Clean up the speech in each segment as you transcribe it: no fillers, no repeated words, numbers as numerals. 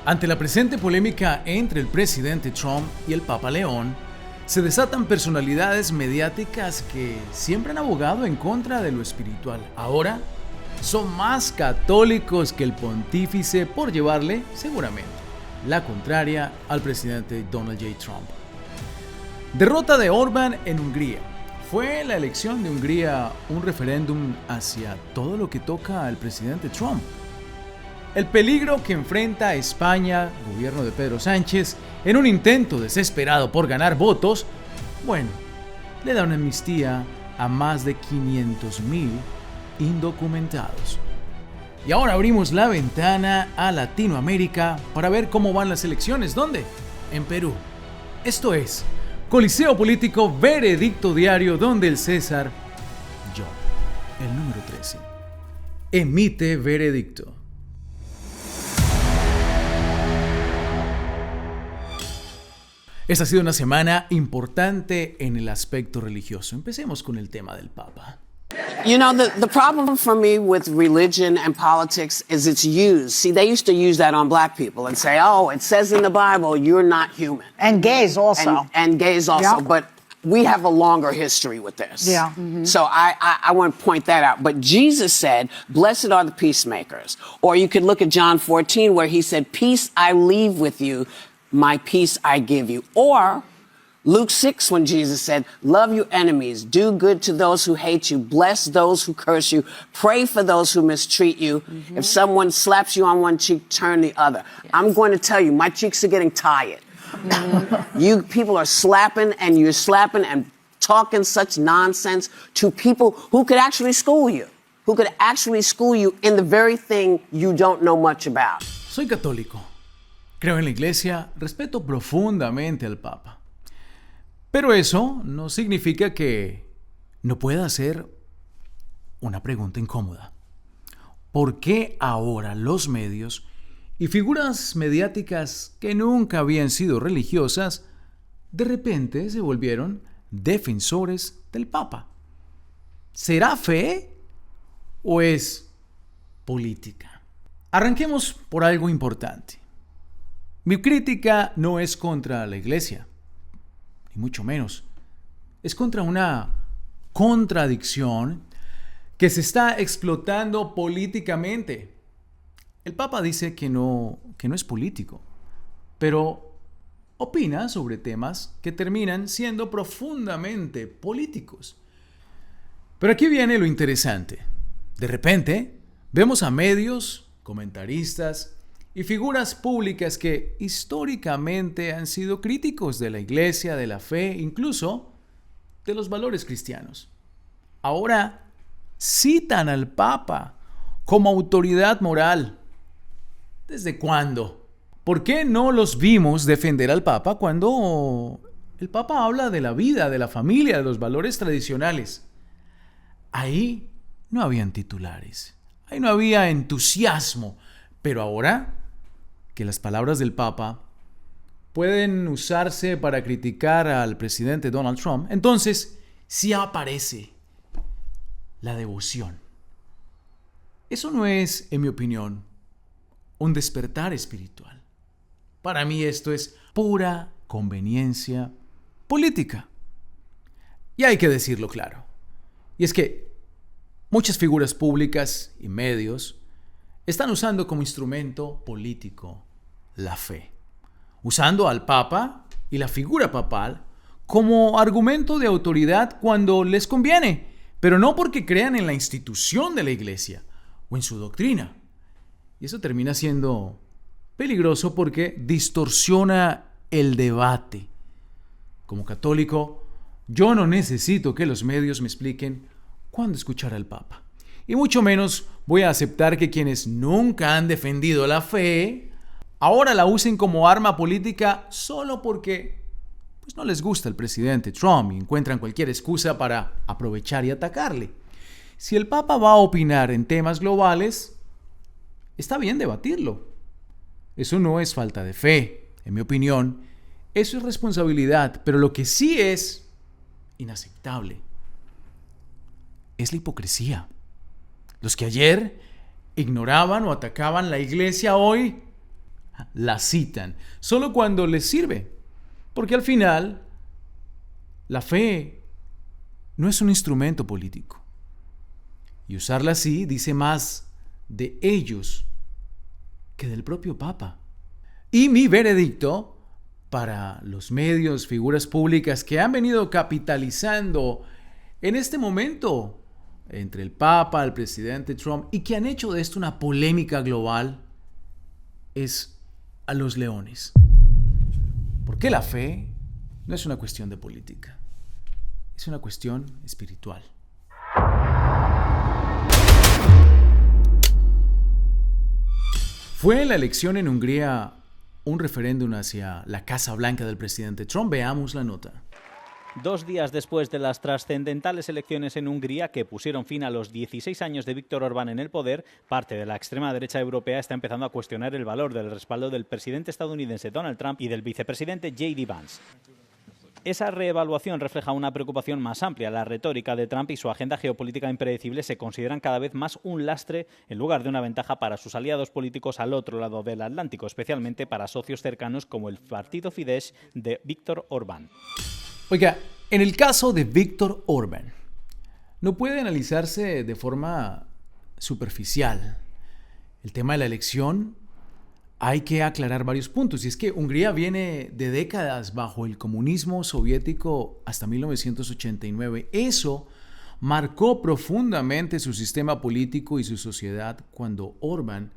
Ante la presente polémica entre el presidente Trump y el Papa León, se desatan personalidades mediáticas que siempre han abogado en contra de lo espiritual. Ahora son más católicos que el pontífice por llevarle, seguramente, la contraria al presidente Donald J. Trump. Derrota de Orbán en Hungría. ¿Fue la elección de Hungría un referéndum hacia todo lo que toca al presidente Trump? El peligro que enfrenta a España, gobierno de Pedro Sánchez, en un intento desesperado por ganar votos, bueno, le da una amnistía a más de 500,000 indocumentados. Y ahora abrimos la ventana a Latinoamérica para ver cómo van las elecciones. ¿Dónde? En Perú. Esto es Coliseo Político, veredicto diario, donde el César, yo, el número 13, emite veredicto. Esta ha sido una semana importante en el aspecto religioso. Empecemos con el tema del Papa. You know, the problem for me with religion and politics is it's used. See, they used to use that on black people and say, oh, it says in the Bible, you're not human. And gays also. And gays also. Yep. But we have a longer history with this. Yeah. Mm-hmm. So I want to point that out. But Jesus said, blessed are the peacemakers. Or you could look at John 14 where he said, peace I leave with you, my peace I give you. Or Luke 6, when Jesus said, love your enemies, do good to those who hate you, bless those who curse you, pray for those who mistreat you. Mm-hmm. If someone slaps you on one cheek, turn the other. Yes. I'm going to tell you, my cheeks are getting tired. Mm-hmm. You people are slapping and you're slapping and talking such nonsense to people who could actually school you, in the very thing you don't know much about. Soy católico. Creo en la iglesia, respeto profundamente al Papa. Pero eso no significa que no pueda hacer una pregunta incómoda. ¿Por qué ahora los medios y figuras mediáticas que nunca habían sido religiosas, de repente se volvieron defensores del Papa? ¿Será fe o es política? Arranquemos por algo importante. Mi crítica no es contra la iglesia, ni mucho menos. Es contra una contradicción que se está explotando políticamente. El Papa dice que no es político, pero opina sobre temas que terminan siendo profundamente políticos. Pero aquí viene lo interesante. De repente, vemos a medios, comentaristas y figuras públicas que históricamente han sido críticos de la iglesia, de la fe, incluso de los valores cristianos. Ahora citan al Papa como autoridad moral. ¿Desde cuándo? ¿Por qué no los vimos defender al Papa cuando el Papa habla de la vida, de la familia, de los valores tradicionales? Ahí no habían titulares, ahí no había entusiasmo, pero ahora que las palabras del Papa pueden usarse para criticar al presidente Donald Trump, entonces sí aparece la devoción. Eso no es, en mi opinión, un despertar espiritual. Para mí esto es pura conveniencia política. Y hay que decirlo claro. Y es que muchas figuras públicas y medios están usando como instrumento político la fe, usando al Papa y la figura papal como argumento de autoridad cuando les conviene, pero no porque crean en la institución de la iglesia o en su doctrina. Y eso termina siendo peligroso porque distorsiona el debate. Como católico, yo no necesito que los medios me expliquen cuándo escuchar al Papa. Y mucho menos voy a aceptar que quienes nunca han defendido la fe ahora la usen como arma política solo porque no les gusta el presidente Trump y encuentran cualquier excusa para aprovechar y atacarle. Si el Papa va a opinar en temas globales, está bien debatirlo. Eso no es falta de fe, en mi opinión. Eso es responsabilidad, pero lo que sí es inaceptable es la hipocresía. Los que ayer ignoraban o atacaban la iglesia hoy la citan, solo cuando les sirve. Porque al final, la fe no es un instrumento político. Y usarla así dice más de ellos que del propio Papa. Y mi veredicto para los medios, figuras públicas que han venido capitalizando en este momento entre el Papa, el presidente Trump, y que han hecho de esto una polémica global, es a los leones. Porque la fe no es una cuestión de política, es una cuestión espiritual. ¿Fue la elección en Hungría un referéndum hacia la Casa Blanca del presidente Trump? Veamos la nota. 2 días después de las trascendentales elecciones en Hungría que pusieron fin a los 16 años de Viktor Orbán en el poder, parte de la extrema derecha europea está empezando a cuestionar el valor del respaldo del presidente estadounidense Donald Trump y del vicepresidente J.D. Vance. Esa reevaluación refleja una preocupación más amplia. La retórica de Trump y su agenda geopolítica impredecible se consideran cada vez más un lastre en lugar de una ventaja para sus aliados políticos al otro lado del Atlántico, especialmente para socios cercanos como el partido Fidesz de Viktor Orbán. Oiga, en el caso de Viktor Orbán, no puede analizarse de forma superficial. El tema de la elección, hay que aclarar varios puntos. Y es que Hungría viene de décadas bajo el comunismo soviético hasta 1989. Eso marcó profundamente su sistema político y su sociedad. Cuando Orbán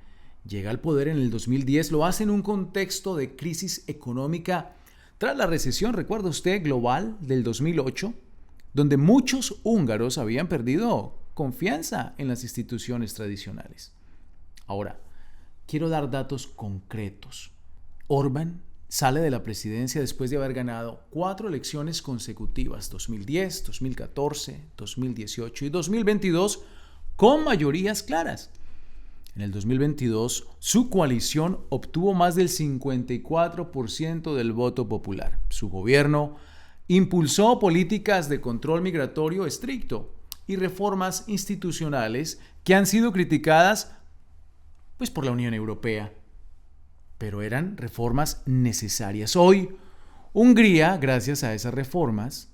llega al poder en el 2010, lo hace en un contexto de crisis económica tras la recesión, recuerda usted, global del 2008, donde muchos húngaros habían perdido confianza en las instituciones tradicionales. Ahora, quiero dar datos concretos. Orbán sale de la presidencia después de haber ganado 4 elecciones consecutivas, 2010, 2014, 2018 y 2022, con mayorías claras. En el 2022, su coalición obtuvo más del 54% del voto popular. Su gobierno impulsó políticas de control migratorio estricto y reformas institucionales que han sido criticadas por la Unión Europea. Pero eran reformas necesarias. Hoy, Hungría, gracias a esas reformas,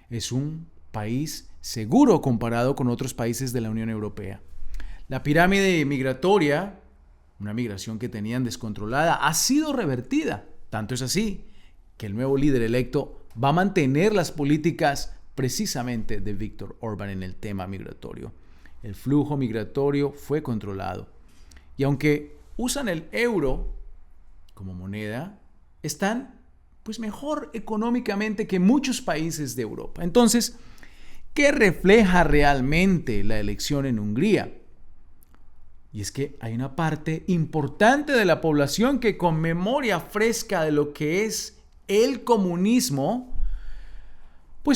es un país seguro comparado con otros países de la Unión Europea. La pirámide migratoria, una migración que tenían descontrolada, ha sido revertida. Tanto es así que el nuevo líder electo va a mantener las políticas precisamente de Viktor Orbán en el tema migratorio. El flujo migratorio fue controlado. Y aunque usan el euro como moneda, están mejor económicamente que muchos países de Europa. Entonces, ¿qué refleja realmente la elección en Hungría? Y es que hay una parte importante de la población que, con memoria fresca de lo que es el comunismo,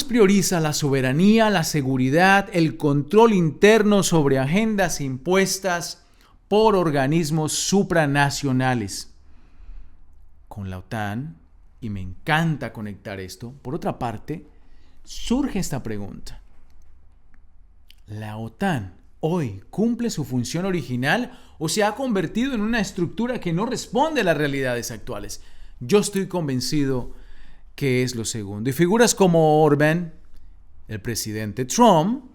prioriza la soberanía, la seguridad, el control interno sobre agendas impuestas por organismos supranacionales. Con la OTAN, y me encanta conectar esto, por otra parte, surge esta pregunta. ¿La OTAN hoy cumple su función original o se ha convertido en una estructura que no responde a las realidades actuales? Yo estoy convencido que es lo segundo. Y figuras como Orbán, el presidente Trump,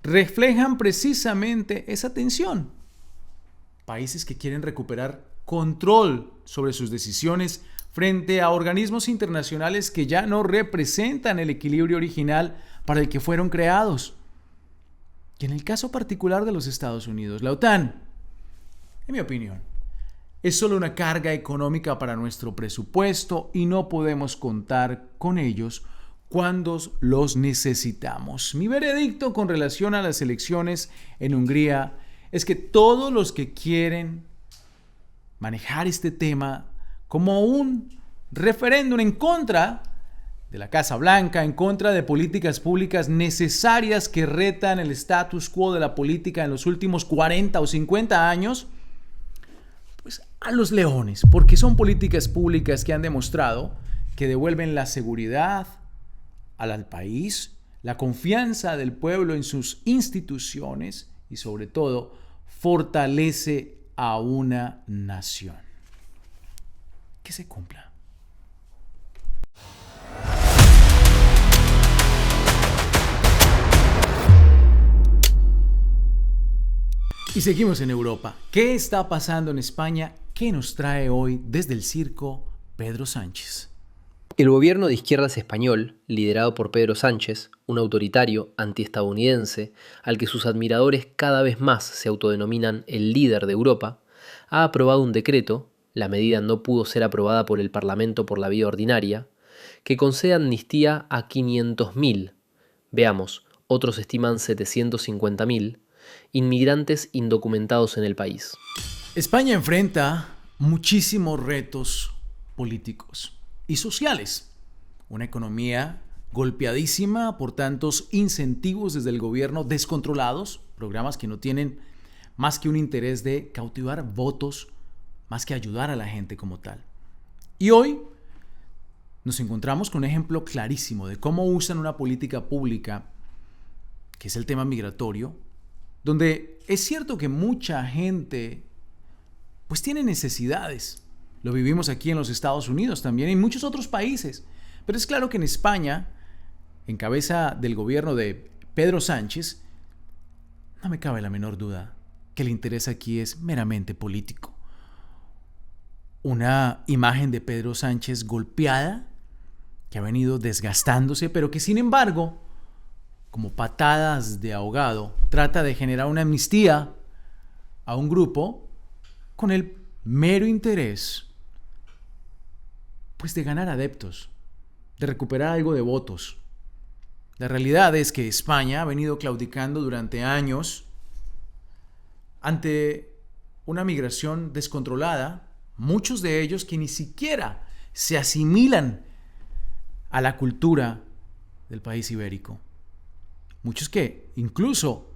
reflejan precisamente esa tensión. Países que quieren recuperar control sobre sus decisiones frente a organismos internacionales que ya no representan el equilibrio original para el que fueron creados. Y en el caso particular de los Estados Unidos, la OTAN, en mi opinión, es solo una carga económica para nuestro presupuesto y no podemos contar con ellos cuando los necesitamos. Mi veredicto con relación a las elecciones en Hungría es que todos los que quieren manejar este tema como un referéndum en contra de la Casa Blanca, en contra de políticas públicas necesarias que retan el status quo de la política en los últimos 40 o 50 años, a los leones, porque son políticas públicas que han demostrado que devuelven la seguridad al país, la confianza del pueblo en sus instituciones y sobre todo fortalece a una nación. que se cumpla. Y seguimos en Europa. ¿Qué está pasando en España? ¿Qué nos trae hoy desde el circo Pedro Sánchez? El gobierno de izquierdas español, liderado por Pedro Sánchez, un autoritario antiestadounidense al que sus admiradores cada vez más se autodenominan el líder de Europa, ha aprobado un decreto, la medida no pudo ser aprobada por el Parlamento por la vía ordinaria, que concede amnistía a 500.000, veamos, otros estiman 750.000, inmigrantes indocumentados en el país. España enfrenta muchísimos retos políticos y sociales. Una economía golpeadísima por tantos incentivos desde el gobierno descontrolados, programas que no tienen más que un interés de cautivar votos, más que ayudar a la gente como tal. Y hoy nos encontramos con un ejemplo clarísimo de cómo usan una política pública, que es el tema migratorio, donde es cierto que mucha gente pues tiene necesidades. Lo vivimos aquí en los Estados Unidos también, y en muchos otros países. Pero es claro que en España, en cabeza del gobierno de Pedro Sánchez, no me cabe la menor duda que el interés aquí es meramente político. Una imagen de Pedro Sánchez golpeada, que ha venido desgastándose, pero que sin embargo, como patadas de ahogado, trata de generar una amnistía a un grupo con el mero interés pues de ganar adeptos, de recuperar algo de votos. La realidad es que España ha venido claudicando durante años ante una migración descontrolada, muchos de ellos que ni siquiera se asimilan a la cultura del país ibérico. Muchos que incluso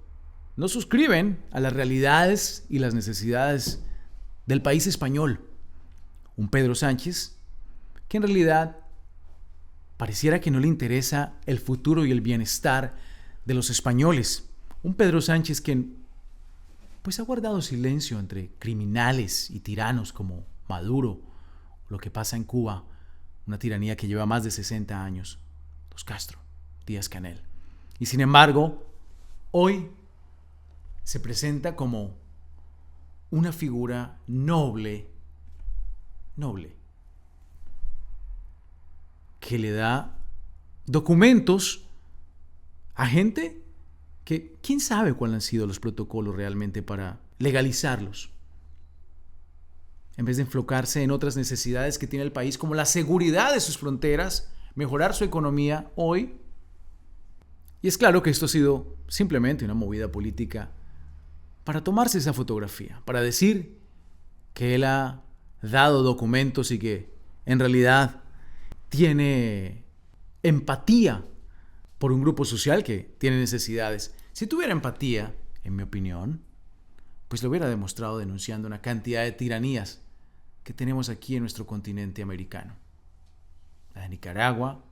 no suscriben a las realidades y las necesidades del país español. Un Pedro Sánchez que en realidad pareciera que no le interesa el futuro y el bienestar de los españoles. Un Pedro Sánchez que pues ha guardado silencio entre criminales y tiranos como Maduro, lo que pasa en Cuba, una tiranía que lleva más de 60 años, los Castro, Díaz-Canel. Y sin embargo, hoy se presenta como una figura noble, que le da documentos a gente que quién sabe cuáles han sido los protocolos realmente para legalizarlos. En vez de enfocarse en otras necesidades que tiene el país, como la seguridad de sus fronteras, mejorar su economía hoy. Y es claro que esto ha sido simplemente una movida política para tomarse esa fotografía, para decir que él ha dado documentos y que en realidad tiene empatía por un grupo social que tiene necesidades. Si tuviera empatía, en mi opinión, pues lo hubiera demostrado denunciando una cantidad de tiranías que tenemos aquí en nuestro continente americano. La de Nicaragua,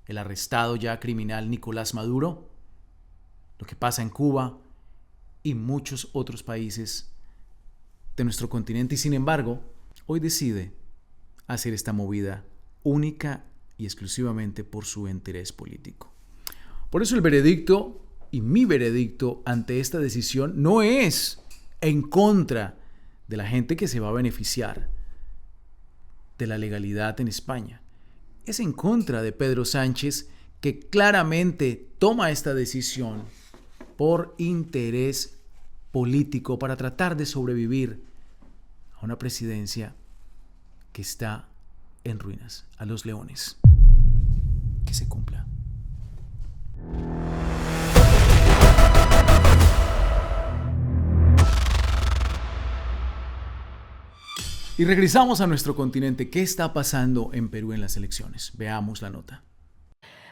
el arrestado ya criminal Nicolás Maduro, lo que pasa en Cuba y muchos otros países de nuestro continente. Y sin embargo, hoy decide hacer esta movida única y exclusivamente por su interés político. Por eso el veredicto y mi veredicto ante esta decisión no es en contra de la gente que se va a beneficiar de la legalidad en España. Es en contra de Pedro Sánchez, que claramente toma esta decisión por interés político para tratar de sobrevivir a una presidencia que está en ruinas. A los leones. Que se cumpla. Y regresamos a nuestro continente. ¿Qué está pasando en Perú en las elecciones? Veamos la nota.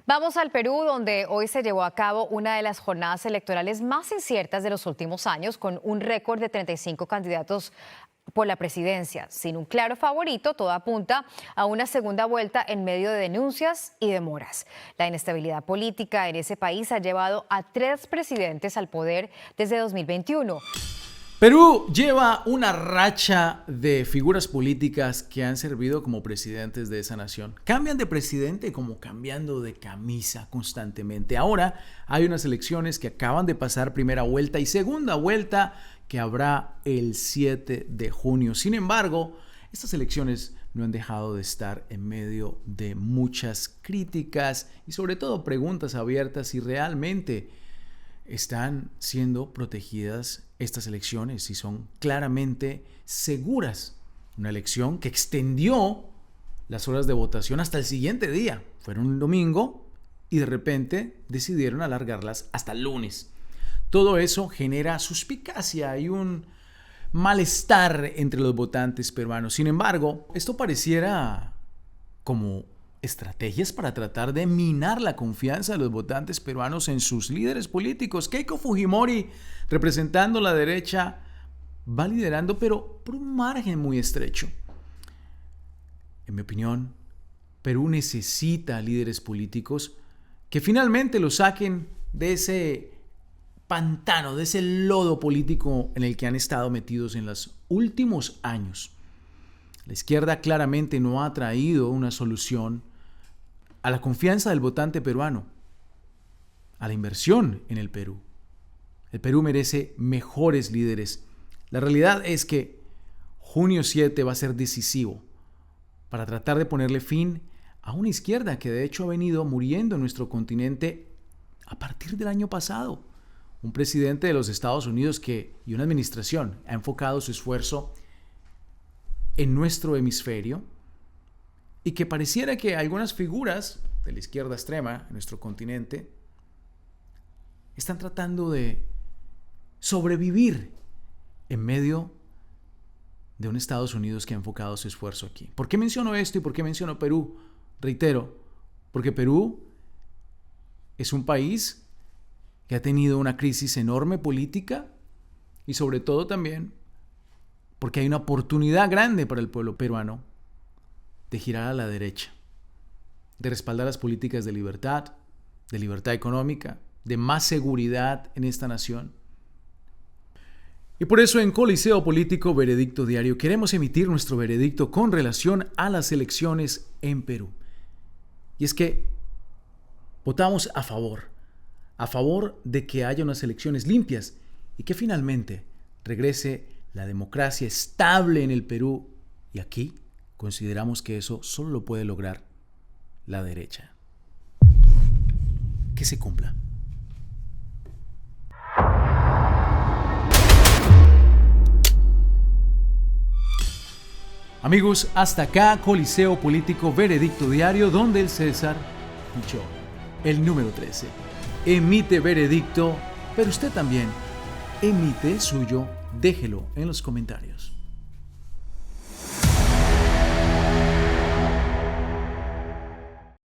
Vamos al Perú, donde hoy se llevó a cabo una de las jornadas electorales más inciertas de los últimos años, con un récord de 35 candidatos por la presidencia. Sin un claro favorito, todo apunta a una segunda vuelta en medio de denuncias y demoras. La inestabilidad política en ese país ha llevado a 3 presidentes al poder desde 2021. Perú lleva una racha de figuras políticas que han servido como presidentes de esa nación. Cambian de presidente como cambiando de camisa constantemente. Ahora hay unas elecciones que acaban de pasar primera vuelta y segunda vuelta que habrá el 7 de junio. Sin embargo, estas elecciones no han dejado de estar en medio de muchas críticas y sobre todo preguntas abiertas si realmente están siendo protegidas estas elecciones y son claramente seguras. Una elección que extendió las horas de votación hasta el siguiente día. Fueron un domingo y de repente decidieron alargarlas hasta el lunes. Todo eso genera suspicacia y un malestar entre los votantes peruanos. Sin embargo, esto pareciera como estrategias para tratar de minar la confianza de los votantes peruanos en sus líderes políticos. Keiko Fujimori, representando la derecha, va liderando, pero por un margen muy estrecho. En mi opinión, Perú necesita líderes políticos que finalmente lo saquen de ese pantano, de ese lodo político en el que han estado metidos en los últimos años. La izquierda claramente no ha traído una solución a la confianza del votante peruano, a la inversión en el Perú. El Perú merece mejores líderes. La realidad es que junio 7 va a ser decisivo para tratar de ponerle fin a una izquierda que de hecho ha venido muriendo en nuestro continente a partir del año pasado. Un presidente de los Estados Unidos y una administración ha enfocado su esfuerzo en nuestro hemisferio y que pareciera que algunas figuras de la izquierda extrema en nuestro continente están tratando de sobrevivir en medio de un Estados Unidos que ha enfocado su esfuerzo aquí. ¿Por qué menciono esto y por qué menciono Perú? Reitero, porque Perú es un país que ha tenido una crisis enorme política y sobre todo también porque hay una oportunidad grande para el pueblo peruano de girar a la derecha, de respaldar las políticas de libertad económica, de más seguridad en esta nación. Y por eso en Coliseo Político Veredicto Diario queremos emitir nuestro veredicto con relación a las elecciones en Perú. Y es que votamos a favor de que haya unas elecciones limpias y que finalmente regrese la democracia estable en el Perú. Y aquí consideramos que eso solo lo puede lograr la derecha. Que se cumpla. Amigos, hasta acá Coliseo Político Veredicto Diario, donde el César y yo, el número 13, emite veredicto, pero usted también emite el suyo. Déjelo en los comentarios.